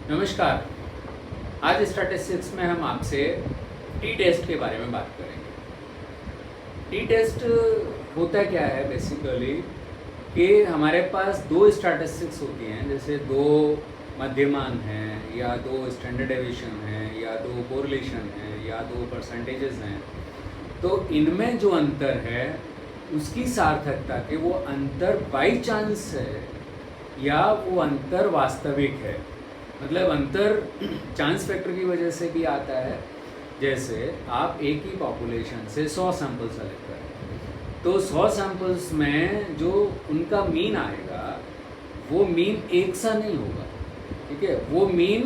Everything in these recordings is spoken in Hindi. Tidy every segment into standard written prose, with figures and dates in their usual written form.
नमस्कार। आज स्टैटिस्टिक्स में हम आपसे टी टेस्ट के बारे में बात करेंगे। टी टेस्ट होता क्या है बेसिकली कि हमारे पास दो स्टैटिस्टिक्स होती हैं, जैसे दो मध्यमान हैं या दो स्टैंडर्ड डेविएशन हैं या दो कोरिलेशन हैं या दो परसेंटेजेस हैं। तो इनमें जो अंतर है उसकी सार्थकता कि वो अंतर बाई चांस है या वो अंतर वास्तविक है। मतलब अंतर चांस फैक्टर की वजह से भी आता है। जैसे आप एक ही पॉपुलेशन से 100 सैंपल सेलेक्ट करें तो 100 सैंपल्स में जो उनका मीन आएगा वो मीन एक सा नहीं होगा, ठीक है। वो मीन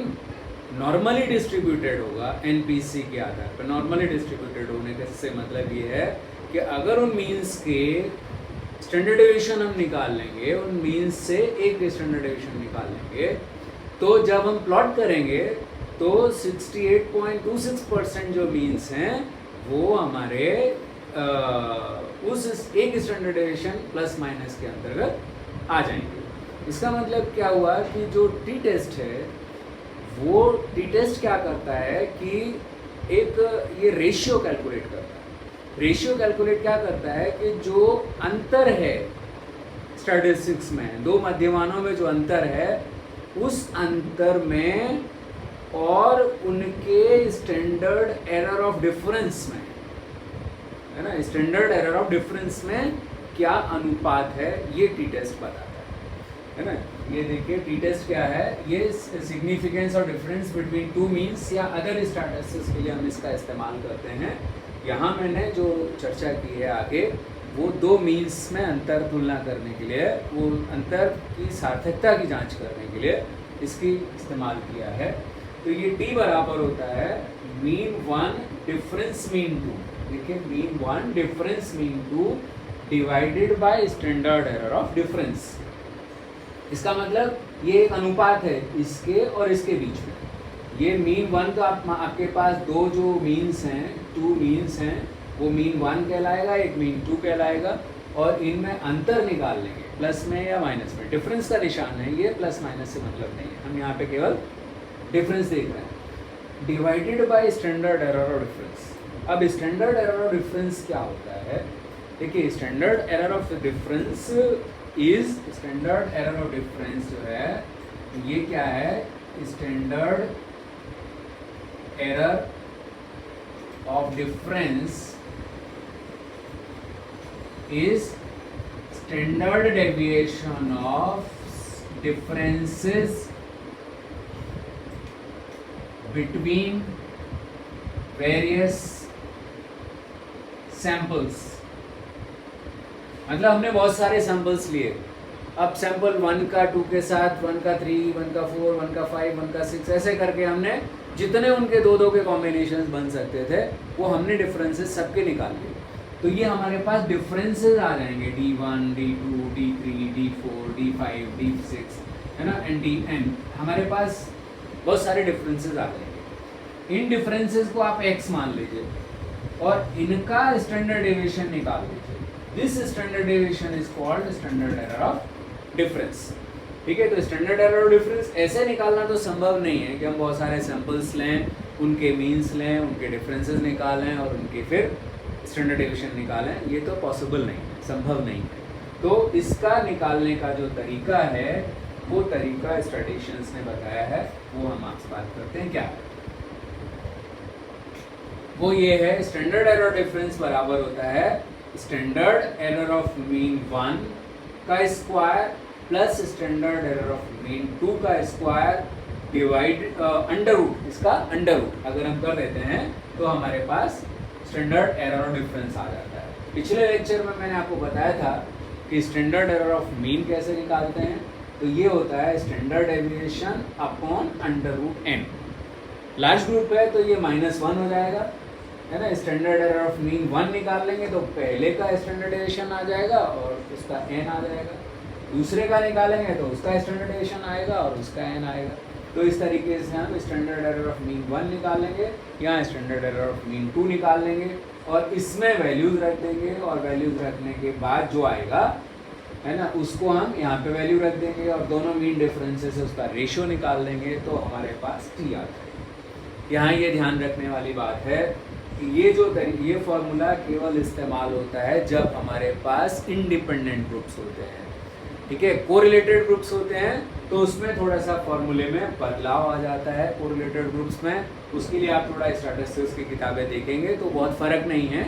नॉर्मली डिस्ट्रीब्यूटेड होगा एनपीसी के आधार पर। नॉर्मली डिस्ट्रीब्यूटेड होने का से मतलब ये है कि अगर उन मीन्स के स्टैंडर्ड डेविएशन हम निकाल लेंगे, उन मीन्स से एक स्टैंडर्ड डेविएशन निकाल लेंगे, तो जब हम प्लॉट करेंगे तो 68.26% जो मीन्स हैं वो हमारे उस एक स्टैंडर्ड डेविएशन प्लस माइनस के अंतर्गत आ जाएंगे। इसका मतलब क्या हुआ कि जो टी टेस्ट है वो टी टेस्ट क्या करता है कि एक ये रेशियो कैलकुलेट करता है। रेशियो कैलकुलेट क्या करता है कि जो अंतर है स्टैटिस्टिक्स में, दो मध्यमानों में जो अंतर है उस अंतर में और उनके स्टैंडर्ड एरर ऑफ डिफरेंस में, है ना, स्टैंडर्ड एरर ऑफ डिफरेंस में क्या अनुपात है, ये टी टेस्ट बताता है ना। ये देखिए टी टेस्ट क्या है, ये सिग्निफिकेंस और डिफरेंस बिटवीन टू मीन्स या अदर स्टैटिस्टिक्स के लिए हम इसका इस्तेमाल करते हैं। यहाँ मैंने जो चर्चा की है आगे वो दो मीन्स में अंतर तुलना करने के लिए, वो अंतर की सार्थकता की जांच करने के लिए इसकी इस्तेमाल किया है। तो ये टी बराबर होता है मीन 1 डिफरेंस मीन 2। देखिए mean 1 difference mean 2 divided by standard error of difference. इसका मतलब ये एक अनुपात है इसके और इसके बीच में। ये मीन 1 का आपके पास दो जो मीन्स हैं, टू मीन्स हैं, वो मीन 1 कहलाएगा, एक मीन 2 कहलाएगा, और इनमें अंतर निकाल लेंगे प्लस में या माइनस में। डिफरेंस का निशान है ये, प्लस माइनस से मतलब नहीं है, हम यहाँ पे केवल डिफरेंस देख रहे हैं। Divided by standard error of difference. अब स्टैंडर्ड एरर ऑफ डिफरेंस क्या होता है? देखिए standard error of difference is, standard error of difference जो है ये क्या है? Standard error of difference is standard deviation of differences between various samples। मतलब हमने बहुत सारे सैंपल्स लिए, अब सैंपल 1 का 2 के साथ, 1 का 3, 1 का 4, 1 का 5, 1 का 6, ऐसे करके हमने जितने उनके दो दो के कॉम्बिनेशंस बन सकते थे वो हमने डिफरेंसेस सबके निकाल लिए। तो ये हमारे पास डिफरेंसेस आ जाएंगे D1, D2, D3, D4, D5, D6, है ना, एंड Dn। हमारे पास बहुत सारे डिफरेंसेस आ जाएंगे। इन डिफरेंसेस को आप x मान लीजिए और इनका स्टैंडर्ड डेविएशन निकाल लीजिए। This standard deviation is called standard error of difference. ठीक है, तो स्टैंडर्ड एरर ऑफ डिफरेंस ऐसे निकालना तो संभव नहीं है कि हम बहुत सारे सैंपल्स लें, उनके मीन्स लें, उनके डिफरेंसेस निकालें और उनके फिर स्टैंडर्ड डेविएशन निकालें। ये तो पॉसिबल नहीं है, संभव नहीं है। तो इसका निकालने का जो तरीका है वो तरीका स्टैटिस्टिशियंस ने बताया है, वो हम आपसे बात करते हैं। क्या है वो? ये है स्टैंडर्ड एरर डिफरेंस बराबर होता है स्टैंडर्ड एरर ऑफ मीन 1 का square plus standard error of mean 2 का स्क्वायर डिवाइड अंडर रूट, इसका अंडर रूट अगर हम कर देते हैं तो हमारे पास स्टैंडर्ड एरर ऑफ डिफरेंस आ जाता है। पिछले लेक्चर में मैंने आपको बताया था कि स्टैंडर्ड एरर ऑफ मीन कैसे निकालते हैं। तो ये होता है standard deviation upon under root n। Last group है तो ये -1 हो जाएगा, है ना। स्टैंडर्ड एरर ऑफ मीन 1 निकाल लेंगे तो पहले का स्टैंडर्ड डेविएशन आ जाएगा और उसका n आ जाएगा। दूसरे का निकालेंगे तो उसका स्टैंडर्ड डेविएशन आएगा और उसका n आएगा। तो इस तरीके से हम स्टैंडर्ड एरर ऑफ मीन 1 निकालेंगे, यहाँ स्टैंडर्ड एरर ऑफ मीन 2 निकाल लेंगे और इसमें वैल्यूज़ रख देंगे और वैल्यूज़ रखने के बाद जो आएगा है ना, उसको हम यहाँ पे वैल्यू रख देंगे और दोनों मीन डिफरेंसेस से उसका रेशियो निकाल देंगे तो हमारे पास टी आता है। यहाँ ये ध्यान रखने वाली बात है कि ये फॉर्मूला केवल इस्तेमाल होता है जब हमारे पास इंडिपेंडेंट ग्रुप्स होते हैं, ठीक है। कोरिलेटेड ग्रुप्स होते हैं तो उसमें थोड़ा सा फॉर्मूले में बदलाव आ जाता है। कोरिलेटेड ग्रुप्स में उसके लिए आप थोड़ा स्टैटिस्टिक्स की किताबें देखेंगे तो बहुत फ़र्क नहीं है।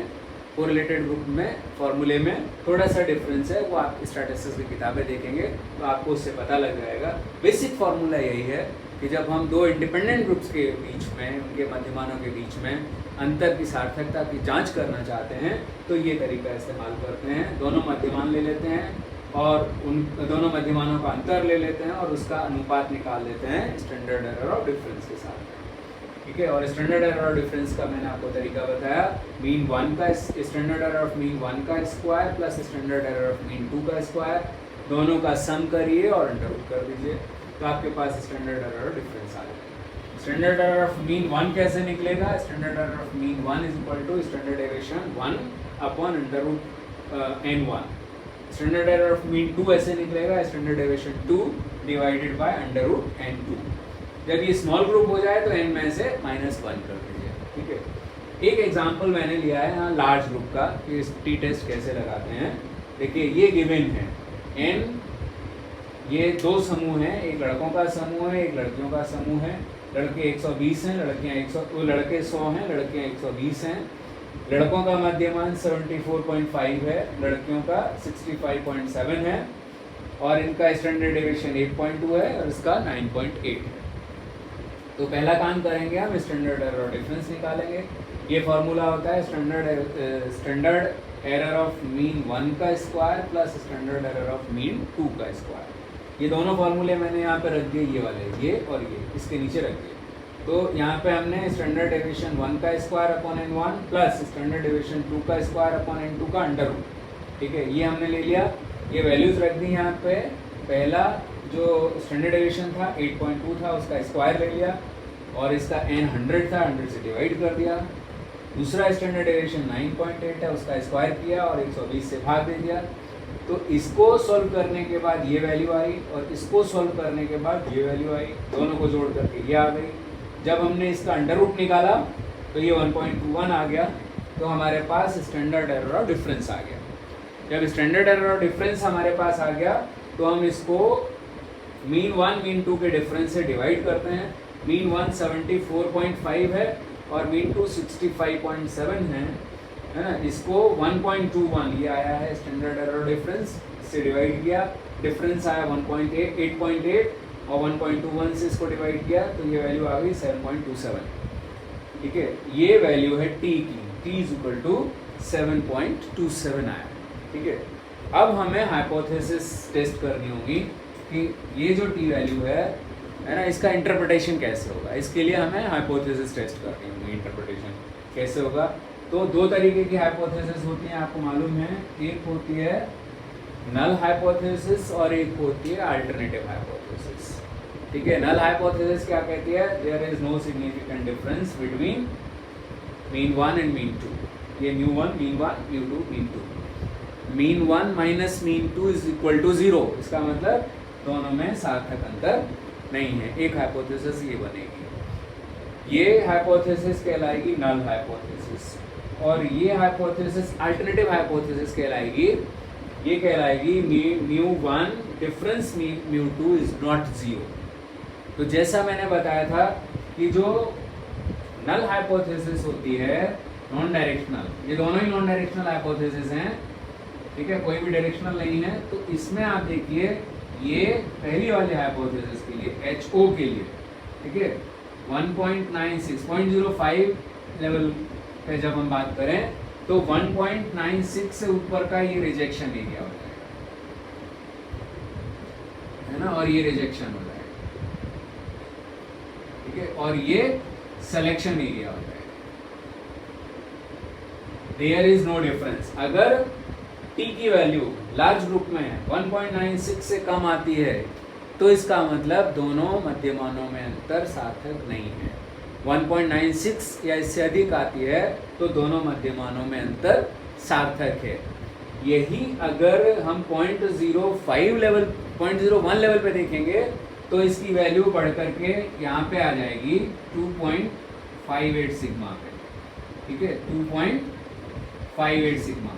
कोरिलेटेड ग्रुप में फॉर्मूले में थोड़ा सा डिफरेंस है, वो आप स्टैटिस्टिक्स की किताबें देखेंगे तो आपको उससे पता लग जाएगा। बेसिक फार्मूला यही है कि जब हम दो इंडिपेंडेंट ग्रुप्स के बीच में, उनके मध्यमानों के बीच में अंतर की सार्थकता की जांच करना चाहते हैं तो ये तरीका इस्तेमाल करते हैं। दोनों मध्यमान ले लेते हैं और उन दोनों मध्यमानों का अंतर ले लेते हैं और उसका अनुपात निकाल लेते हैं स्टैंडर्ड एरर ऑफ डिफरेंस के साथ, ठीक है। और स्टैंडर्ड एरर ऑफ डिफरेंस का मैंने आपको तरीका बताया, मीन 1 का स्टैंडर्ड एरर ऑफ मीन 1 का square plus standard error of mean 2 का स्क्वायर, दोनों का सम करिए और अंडर रूट कर दीजिए तो आपके पास स्टैंडर्ड एरर ऑफ डिफरेंस आ जाएगा। स्टैंडर्ड एरर ऑफ मीन 1 कैसे निकलेगा? Standard error of mean 1 is equal to standard deviation 1 upon under root n1। Standard error of mean 2 ऐसे निकलेगा, standard deviation 2 divided by under root n2। जब ये स्मॉल ग्रुप हो जाए तो n में से -1 कर दीजिए, ठीक है। एक एग्जांपल मैंने लिया है यहाँ लार्ज ग्रुप का कि टी टेस्ट कैसे लगाते हैं। देखिए ये गिवन है n, ये दो समूह हैं, एक लड़कों का समूह है, एक लड़कियों का समूह है। लड़के 120 हैं, लड़कियाँ 100 हैं, लड़कियाँ 120 हैं। लड़कों का मध्यमान 74.5 है, लड़कियों का 65.7 है और इनका स्टैंडर्ड डेविएशन 8.2 है और इसका 9.8 है। तो पहला काम करेंगे हम स्टैंडर्ड एरर डिफरेंस निकालेंगे। ये फार्मूला होता है स्टैंडर्ड एरर ऑफ मीन 1 का square plus standard error of mean 2 का स्क्वायर। ये दोनों फार्मूले मैंने यहाँ पे रख दिए, ये वाले, ये और ये इसके नीचे रख दिए। तो यहाँ पे हमने स्टैंडर्ड डेविएशन 1 का square upon n1 plus standard deviation 2 का स्क्वायर अपॉन n2 का अंडर रूट, ठीक है, ये हमने ले लिया। ये वैल्यूज रख दी यहाँ पे। पहला जो स्टैंडर्ड डेविएशन था 8.2 था, उसका स्क्वायर ले लिया और इसका n 100 था, 100 से डिवाइड कर दिया। दूसरा स्टैंडर्ड डेविएशन 9.8 है, उसका स्क्वायर किया और 120 से भाग दे दिया। तो इसको सॉल्व करने के बाद ये वैल्यू आई और इसको सॉल्व करने के बाद ये वैल्यू आई, दोनों को जोड़ करके ये आ गई। जब हमने इसका अंडर रूट निकाला तो ये 1.21 आ गया, तो हमारे पास स्टैंडर्ड एरर ऑफ डिफरेंस आ गया। जब स्टैंडर्ड एरर ऑफ डिफरेंस हमारे पास आ गया तो हम इसको मीन 1 मीन 2 के डिफरेंस से डिवाइड करते हैं। मीन 1 74.5 है और मीन 2 65.7 है ना। इसको 1.21 ये आया है स्टैंडर्ड एरर डिफरेंस, इससे डिवाइड किया, डिफरेंस आया 8.8 और 1.21 से इसको डिवाइड किया तो ये वैल्यू आ गई 7.27, ठीक है। ये वैल्यू है टी की, टी इज इक्वल टू 7.27 आया, ठीक है। अब हमें हाइपोथेसिस टेस्ट करनी होगी कि ये जो टी वैल्यू है ना, इसका इंटरप्रिटेशन कैसे होगा। इसके लिए हमें हाइपोथेसिस टेस्ट करनी होगी। इंटरप्रिटेशन कैसे होगा? तो दो तरीके की हाइपोथेसिस होती हैं, आपको मालूम है। एक होती है नल हाइपोथेसिस और एक होती है अल्टरनेटिव हाइपोथेसिस, ठीक है। नल हाइपोथेसिस क्या कहती है? There is no significant difference between mean 1 and mean 2। ये mu 1 mean 1, mu 2 mean 2। Mean 1 minus mean 2 is equal to 0। इसका मतलब दोनों में सार्थक अंतर नहीं है। एक हाइपोथेसिस ये बनेगी, ये हाइपोथेसिस कहलाएगी नल हाइपोथेसिस, और ये हाइपोथेसिस अल्टरनेटिव हाइपोथेसिस कहलाएगी, ये कहलाएगी mu 1 difference mu 2 is not 0। तो जैसा मैंने बताया था कि जो नल हाइपोथेसिस होती है नॉन डायरेक्शनल, ये दोनों ही नॉन डायरेक्शनल हाइपोथेसिस हैं, ठीक है, कोई भी डायरेक्शनल नहीं है। तो इसमें आप देखिए ये पहली वाली हाइपोथेसिस के लिए HO के लिए, ठीक है, 1.96.05 लेवल पे जब हम बात करें तो 1.96 से ऊपर का ये रिजेक्शन एरिया हो जाएगा, है ना, और ये रिजेक्शन हो जाएगा, ठीक है, और ये सिलेक्शन एरिया हो जाएगा। There is no difference. अगर टी की वैल्यू लार्ज ग्रुप में 1.96 से कम आती है तो इसका मतलब दोनों मध्यमानों में अंतर सार्थक नहीं है। 1.96 या इससे अधिक आती है तो दोनों मध्यमानों में अंतर सार्थक है। यही अगर हम 0.05 लेवल 0.01 लेवल पे देखेंगे तो इसकी वैल्यू बढ़ करके यहाँ पे आ जाएगी 2.58 सिग्मा पे, ठीक है, 2.58 सिग्मा,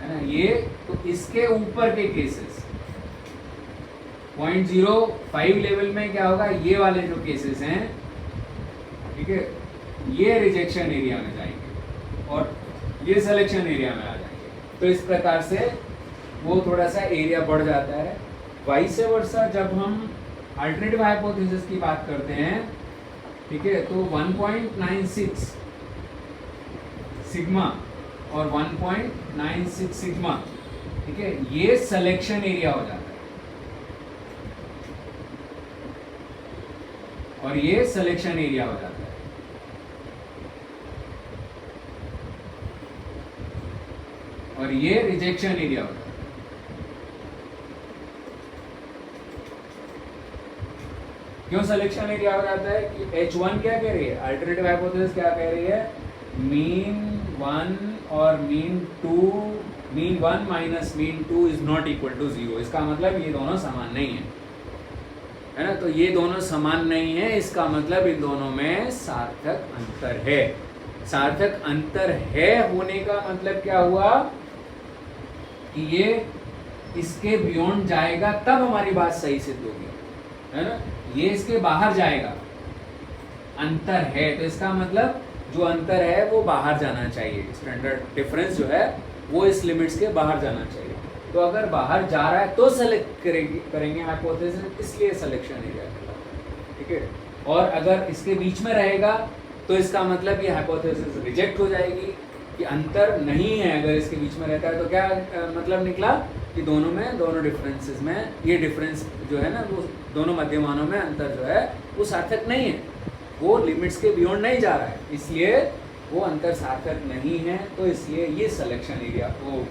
है ना। ये तो इसके ऊपर के केसेस 0.05 लेवल में क्या होगा, ये वाले जो केसेस हैं, ठीक है, ये रिजेक्शन एरिया में जाएंगे और ये सिलेक्शन एरिया में आ जाएंगे। तो इस प्रकार से वो थोड़ा सा एरिया बढ़ जाता है। वाइस वर्सा जब हम अल्टरनेटिव हाइपोथेसिस की बात करते हैं, ठीक है, तो 1.96 सिग्मा और 1.96 सिग्मा, ठीक है, ये सिलेक्शन एरिया हो जाता है और ये सिलेक्शन एरिया हो जाता है। और ये रिजेक्शन एरिया होता है। क्यों सिलेक्शन एरिया हो जाता है कि H1 क्या कह रही है, अल्टरनेटिव हाइपोथेसिस क्या कह रही है, मीन 1 और mean 2, mean 1 minus mean 2 is not equal to 0। इसका मतलब ये दोनों समान नहीं है ना। तो ये दोनों समान नहीं है, इसका मतलब इन दोनों में सार्थक अंतर है। सार्थक अंतर है होने का मतलब क्या हुआ कि ये इसके बियॉन्ड जाएगा तब हमारी बात सही सिद्ध होगी, है ना। ये इसके बाहर जाएगा, अंतर है, तो इसका मतलब जो अंतर है वो बाहर जाना चाहिए। स्टैंडर्ड डिफरेंस जो है वो इस लिमिट्स के बाहर जाना चाहिए। तो अगर बाहर जा रहा है तो सेलेक्ट करेंगे हाइपोथेसिस, इसलिए सिलेक्शन एरिया कहलाता है, ठीक है। और अगर इसके बीच में रहेगा तो इसका मतलब ये हाइपोथेसिस रिजेक्ट हो जाएगी कि अंतर नहीं है। अगर इसके बीच में रहता है तो क्या मतलब निकला कि दोनों में, दोनों डिफरेंसेस में ये डिफरेंस जो है ना, वो दोनों मध्यमानों में अंतर जो है वो सार्थक नहीं है, वो लिमिट्स के बियॉन्ड नहीं जा रहा है, इसलिए वो अंतर सार्थक नहीं है। तो इसलिए ये सिलेक्शन एरिया, वो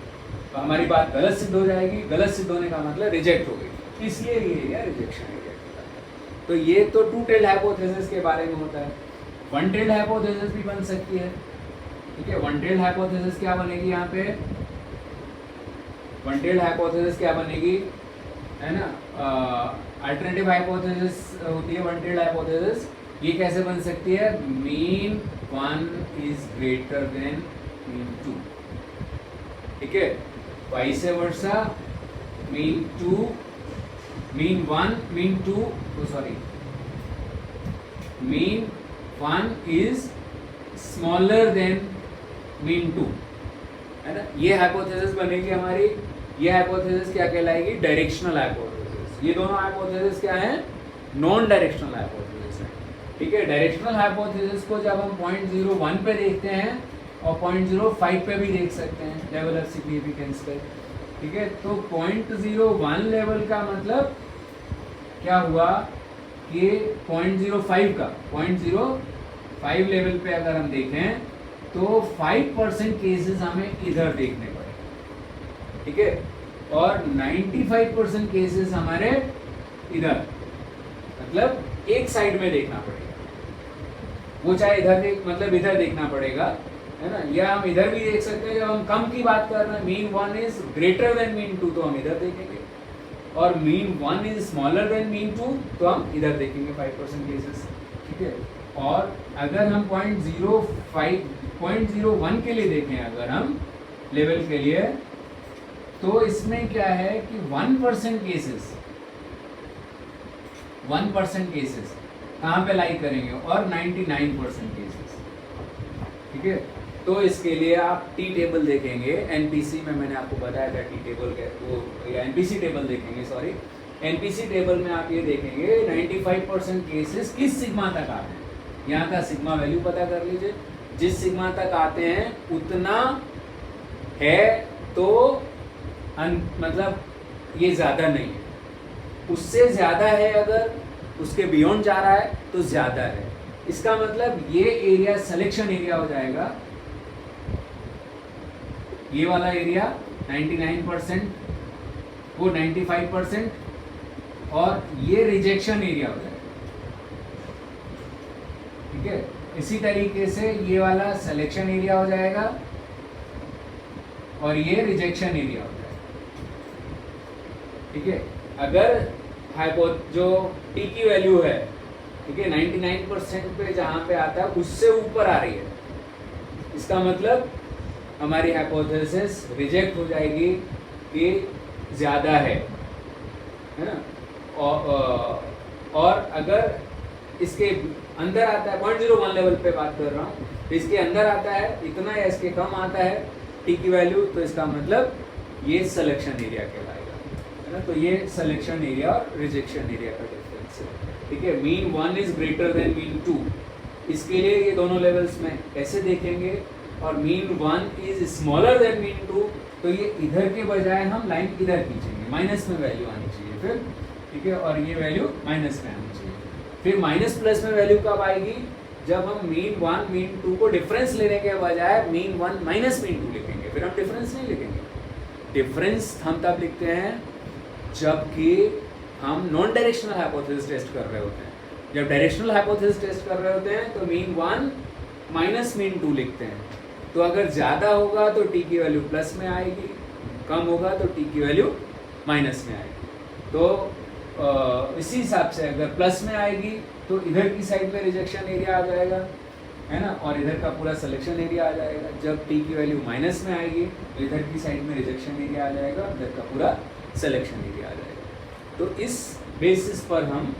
तो हमारी बात गलत सिद्ध हो जाएगी। गलत सिद्ध होने का मतलब रिजेक्ट हो गई, इसलिए ये एरिया रिजेक्शन एरिया। तो ये तो टू टेल्ड हाइपोथेसिस के बारे में होता है। वन टेल्ड हाइपोथेसिस भी बन सकती है, ठीक है। वन टेल्ड हाइपोथेसिस क्या बनेगी यहाँ पे, वन टेल्ड हाइपोथेसिस क्या बनेगी, है ना, अल्टरनेटिव हाइपोथेसिस होती है वन टेल्ड हाइपोथेसिस। ये कैसे बन सकती है, mean 1 is greater than mean 2, ठीक है। Vice versa mean 2, mean 1, mean 2, sorry, mean 1 is smaller than mean 2, है ना। ये हाइपोथेसिस बनेगी हमारी। ये हाइपोथेसिस क्या कहलाएगी, डायरेक्शनल हाइपोथेसिस। ये दोनों हाइपोथेसिस क्या है, नॉन डायरेक्शनल हाइपोथेसिस है, ठीक है। डायरेक्शनल हाइपोथेसिस को जब हम 0.01 पे देखते हैं और 0.05 पे भी देख सकते हैं लेवल ऑफ सिग्निफिकेंस पे, ठीक है। तो 0.01 लेवल का मतलब क्या हुआ कि 0.05 का 0.05 लेवल पे अगर हम देखें तो 5% केसेस हमें इधर देखने पड़े, ठीक है, और 95% केसेस हमारे इधर, मतलब एक साइड में देखना पड़ेगा। वो चाहे इधर देख, मतलब इधर देखना पड़ेगा, है ना, या हम इधर भी देख सकते हैं। जब हम कम की बात कर रहे हैं, mean 1 is greater than mean 2, तो हम इधर देखेंगे, और mean 1 is smaller than mean 2, तो हम इधर देखेंगे 5% केसेस, ठीक है। और अगर हम 0.01 के लिए देखें, अगर हम लेवल के लिए, तो इसमें क्या है कि 1% केसेस, 1% केसेस कहाँ पे लाई करेंगे, और 99% केसेस, ठीक है। तो इसके लिए आप टी टेबल देखेंगे, एनपीसी में मैंने आपको बताया था टी टेबल के, वो या एनपीसी टेबल देखेंगे, सॉरी, एनपीसी टेबल में आप ये देखेंगे 95% केसेस किस सिग्मा तक आते हैं। यहाँ का सिग्मा वैल्यू पता कर लीजिए, जिस सिग्मा तक आते हैं उतना है तो मतलब ये ज़्यादा नहीं है, उससे ज़्यादा है, अगर उसके बियॉन्ड जा रहा है तो ज़्यादा है। इसका मतलब ये एरिया सिलेक्शन एरिया हो जाएगा, ये वाला एरिया 99%, वो 95%, और ये रिजेक्शन एरिया हो जाएगा, ठीक है। इसी तरीके से ये वाला सिलेक्शन एरिया हो जाएगा, और ये रिजेक्शन एरिया होता है। ठीक है, अगर जो टी की वैल्यू है, ठीक है, 99% पे जहाँ पे आता है उससे ऊपर आ रही है, इसका मतलब हमारी हाइपोथेसिस रिजेक्ट हो जाएगी कि ज़्यादा है ना। और अगर इसके अंदर आता है, 0.01 लेवल पे बात कर रहा हूँ, तो इसके अंदर आता है इतना या इसके कम आता है टी की वैल्यू, तो इसका मतलब ये सिलेक्शन एरिया कहलाएगा, है ना। तो ये सिलेक्शन एरिया और रिजेक्शन एरिया का डिफरेंस है। ठीक है, mean 1 is greater than mean 2, इसके लिए ये दोनों लेवल्स में ऐसे देखेंगे, और mean 1 is smaller than mean 2, तो ये इधर के बजाय हम लाइन इधर खींचेंगे, माइनस में वैल्यू आनी चाहिए फिर। ठीक है, और ये वैल्यू माइनस में आनी चाहिए। फिर माइनस प्लस में वैल्यू कब आएगी, जब हम मीन 1 मीन 2 को डिफरेंस लेने के बजाय मीन 1 माइनस मीन 2 लिखेंगे, फिर हम डिफरेंस नहीं लिखेंगे। डिफरेंस हम तब लिखते हैं जबकि हम नॉन डायरेक्शनल हाइपोथेसिस टेस्ट कर रहे होते हैं। जब डायरेक्शनल हाइपोथेसिस टेस्ट कर रहे होते हैं तो मीन 1 माइनस मीन 2 लिखते हैं। तो अगर ज़्यादा होगा तो टी की वैल्यू प्लस में आएगी, कम होगा तो टी की वैल्यू माइनस में आएगी। तो इसी हिसाब से अगर प्लस में आएगी तो इधर की साइड में रिजेक्शन एरिया आ जाएगा, है ना, और इधर का पूरा सिलेक्शन एरिया आ जाएगा। जब टी की वैल्यू माइनस में आएगी तो इधर की साइड में रिजेक्शन एरिया आ जाएगा, इधर का पूरा सिलेक्शन एरिया आ जाएगा। तो इस बेसिस पर हम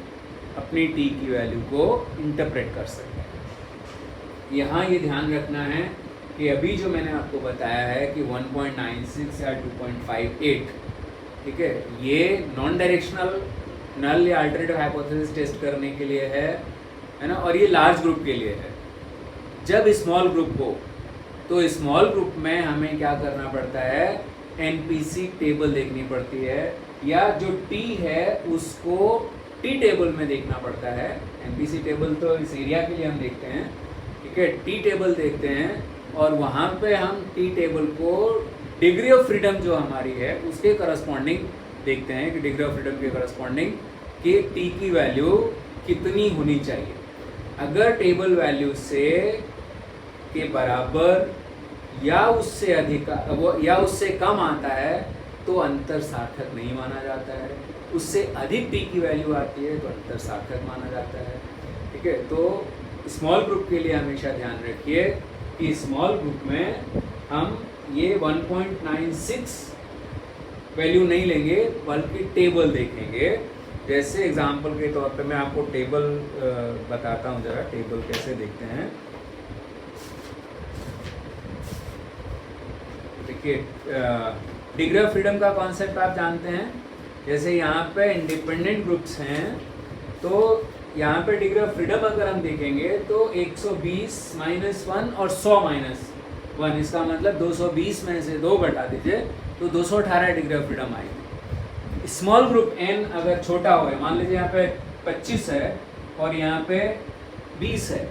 अपनी टी की वैल्यू को इंटरप्रेट कर सकते हैं। यहाँ ये ध्यान रखना है कि अभी जो मैंने आपको बताया है कि 1.96 या 2.58, ठीक है, ये नॉन डायरेक्शनल नल या अल्टरनेटिव हाइपोथेसिस टेस्ट करने के लिए है ना, और ये लार्ज ग्रुप के लिए है। जब स्मॉल ग्रुप हो तो स्मॉल ग्रुप में हमें क्या करना पड़ता है, एनपीसी टेबल देखनी पड़ती है, या जो टी है उसको टी टेबल में देखना पड़ता है। एनपीसी टेबल तो इस एरिया के लिए हम देखते हैं, ठीक है, टी टेबल देखते हैं, और वहाँ पे हम टी टेबल को डिग्री ऑफ फ्रीडम जो हमारी है उसके करस्पॉन्डिंग देखते हैं कि डिग्री ऑफ फ्रीडम के करस्पॉन्डिंग कि टी की वैल्यू कितनी होनी चाहिए। अगर टेबल वैल्यू से के बराबर या उससे अधिक या उससे कम आता है तो अंतर सार्थक नहीं माना जाता है, उससे अधिक टी की वैल्यू आती है तो अंतर सार्थक माना जाता है। ठीक है, तो स्मॉल ग्रुप के लिए हमेशा ध्यान रखिए कि स्मॉल ग्रुप में हम ये 1.96 वैल्यू नहीं लेंगे बल्कि टेबल देखेंगे। जैसे एग्जांपल के तौर पे मैं आपको टेबल बताता हूँ, जरा टेबल कैसे देखते हैं। देखिए, डिग्री ऑफ फ्रीडम का कॉन्सेप्ट आप जानते हैं। जैसे यहाँ पे इंडिपेंडेंट ग्रुप्स हैं तो यहाँ पे डिग्री ऑफ फ्रीडम अगर हम देखेंगे तो 120 -1 और 100 -1, इसका मतलब 220 में से 2 घटा दीजिए तो 218 डिग्री ऑफ फ्रीडम आएगी। स्मॉल ग्रुप n अगर छोटा हो, मान लीजिए यहाँ पे 25 है और यहाँ पे 20 है,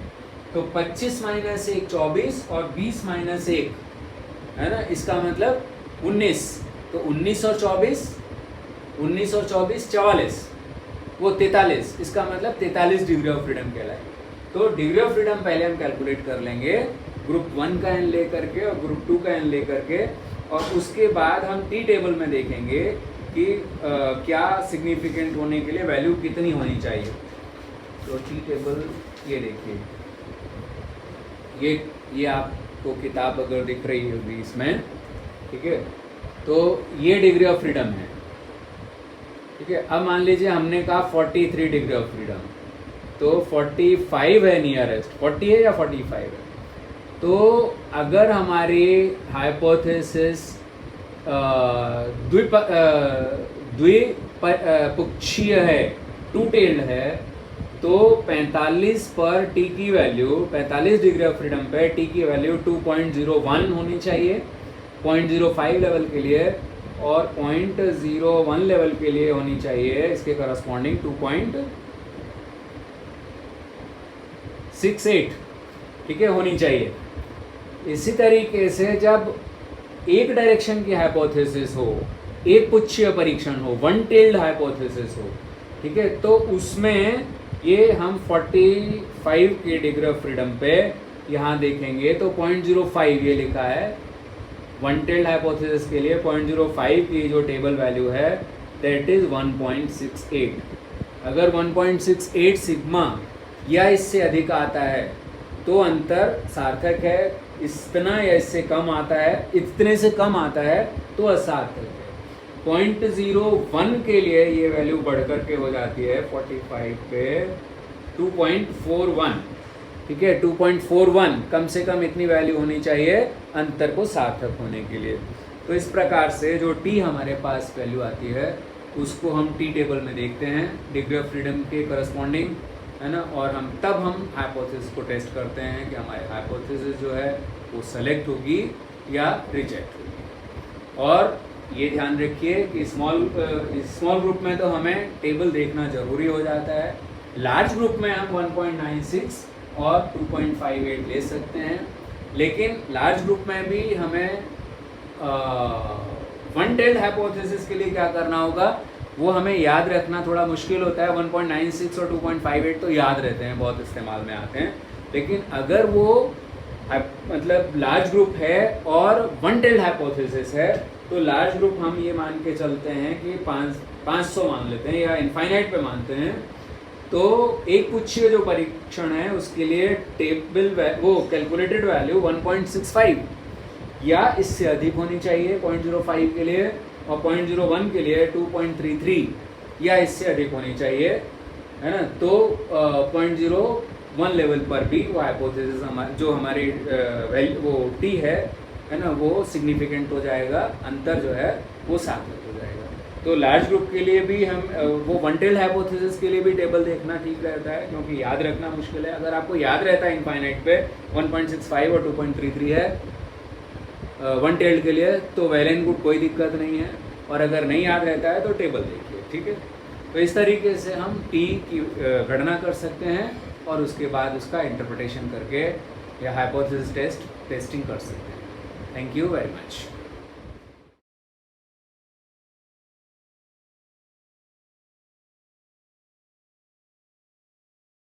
तो 25 - 1 24 और 20 - 1 है ना, इसका मतलब 19। तो 19 और 24 44, वो 43, इसका मतलब 43 डिग्री ऑफ फ्रीडम कहलाएगी। तो डिग्री ऑफ फ्रीडम पहले हम कैलकुलेट कर लेंगे ग्रुप 1 का n ले करके और ग्रुप 2 का n ले करके, और उसके बाद हम टी टेबल में देखेंगे कि क्या सिग्निफिकेंट होने के लिए वैल्यू कितनी होनी चाहिए। तो टी टेबल ये देखिए, ये आपको किताब अगर दिख रही होगी इसमें, ठीक है, तो ये डिग्री ऑफ फ्रीडम है। ठीक है, अब मान लीजिए हमने कहा 43 डिग्री ऑफ फ्रीडम, तो 45 है नियरेस्ट, 40 है या 45 है। तो अगर हमारी हाइपोथेसिस द्विपक्षीय है, टू टेल्ड है, तो 45 पर टी की वैल्यू, 45 डिग्री ऑफ फ्रीडम पे टी की वैल्यू 2.01 होनी चाहिए 0.05 लेवल के लिए, और 0.01 लेवल के लिए होनी चाहिए इसके करस्पॉन्डिंग 2.68, ठीक है, होनी चाहिए। इसी तरीके से जब एक डायरेक्शन की हाइपोथेसिस हो, एक पुच्छीय परीक्षण हो, वन टेल्ड हाइपोथेसिस हो, ठीक है, तो उसमें ये हम 45 की डिग्री ऑफ फ्रीडम पे यहाँ देखेंगे तो 0.05 ये लिखा है, वन टेल्ड हाइपोथेसिस के लिए 0.05 की जो टेबल वैल्यू है दैट इज़ 1.68। अगर 1.68 सिग्मा या इससे अधिक आता है तो अंतर सार्थक है, इतना या इससे कम आता है, इतने से कम आता है तो असार्थक है। 0.01 के लिए ये वैल्यू बढ़ कर के हो जाती है 45 पे 2.41, ठीक है। 2.41 कम से कम इतनी वैल्यू होनी चाहिए अंतर को सार्थक होने के लिए। तो इस प्रकार से जो टी हमारे पास वैल्यू आती है उसको हम टी टेबल में देखते हैं डिग्री ऑफ फ्रीडम के करस्पॉन्डिंग, है ना, और तब हम हाइपोथेसिस को टेस्ट करते हैं कि हमारी हाइपोथेसिस जो है वो सेलेक्ट होगी या रिजेक्ट होगी। और ये ध्यान रखिए कि स्मॉल ग्रुप में तो हमें टेबल देखना ज़रूरी हो जाता है, लार्ज ग्रुप में हम 1.96 और 2.58 ले सकते हैं, लेकिन लार्ज ग्रुप में भी हमें वन टेल्ड हाइपोथेसिस के लिए क्या करना होगा वो हमें याद रखना थोड़ा मुश्किल होता है। 1.96 और 2.58 तो याद रहते हैं, बहुत इस्तेमाल में आते हैं, लेकिन अगर वो मतलब लार्ज ग्रुप है और वन टेल्ड हाइपोथेसिस है तो लार्ज ग्रुप हम ये मान के चलते हैं कि 500 मान लेते हैं या इनफाइनाइट पे मानते हैं। तो एक पुच्छीय जो परीक्षण है उसके लिए टेबल वो कैलकुलेटेड वैल्यू 1.65 या इससे अधिक होनी चाहिए 0.05 के लिए, और 0.01 के लिए 2.33 या इससे अधिक होनी चाहिए, है ना। तो 0.01 लेवल पर भी वो हाइपोथेसिस जो हमारी वो टी है ना, वो सिग्निफिकेंट हो जाएगा, अंतर जो है वो सार्थक हो जाएगा। तो लार्ज ग्रुप के लिए भी हम वो वन टेल्ड हाइपोथेसिस के लिए भी टेबल देखना ठीक रहता है, क्योंकि याद रखना मुश्किल है। अगर आपको याद रहता है इनफाइनाइट पे 1.65 और 2.33 है वन टेल्ड के लिए तो वेल एंड गुड, कोई दिक्कत नहीं है। और अगर नहीं याद रहता है तो टेबल देखिए, ठीक है। तो इस तरीके से हम टी की गणना कर सकते हैं और उसके बाद उसका इंटरप्रिटेशन करके या हाइपोथेसिस टेस्टिंग कर सकते हैं। Thank you very much.